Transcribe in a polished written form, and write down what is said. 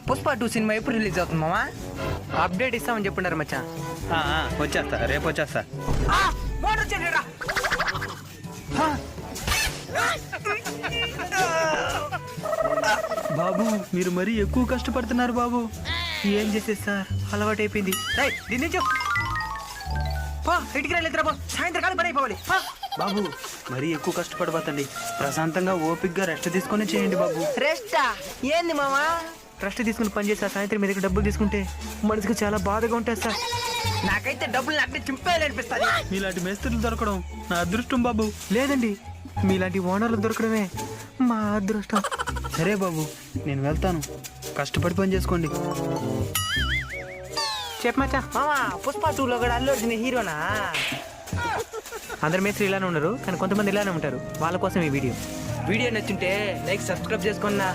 Pushpa 2 cinema ఎప్పుడు release అవుతుంది మామా? అప్డేట్ ఇస్తామని చెప్పుండారు మచ్చా. వచ్చేస్తా, రేపు వచ్చేస్తా. మోటార్ చెల్లిరా. బాబు మీరు మరీ ఎక్కువ కష్టపడుతున్నారు బాబు. ఏం చేసేది సార్, అలవాటు అయిపోయింది. దీని ఇంటికి రాలేదురా బాబు, సాయంత్రం కాలం పని అయిపోవాలి. బాబు మరీ ఎక్కువ కష్టపడబోతండి. ప్రశాంతంగా ఓపిక్గా రెస్ట్ తీసుకొని చేయండి బాబు. రెస్టా? ఏంది మామా? రెస్ట్ తీసుకుని పని చేస్తా, సాయంత్రం మీ దగ్గర డబ్బులు తీసుకుంటే మనసుకు చాలా బాధగా ఉంటుంది సార్. నాకైతే డబ్బులు నాకు చింపేయాలనిపిస్తుంది. మీలాంటి మేస్త్రులు దొరకడం నా అదృష్టం బాబు. లేదండి, మీలాంటి ఓనర్లు దొరకడమే మా అదృష్టం. సరే బాబు, నేను వెళ్తాను. కష్టపడి పని చేసుకోండి. చెప్పమచ్చా. మామా పుష్ప 2లో కూడా అల్లు అర్జున్ హీరోనా? అందరు మేస్త్రి ఇలానే ఉన్నారు, కానీ కొంతమంది ఇలానే ఉంటారు. వాళ్ళ కోసం ఈ వీడియో వీడియో నచ్చుంటే లైక్ సబ్స్క్రైబ్ చేసుకున్నా.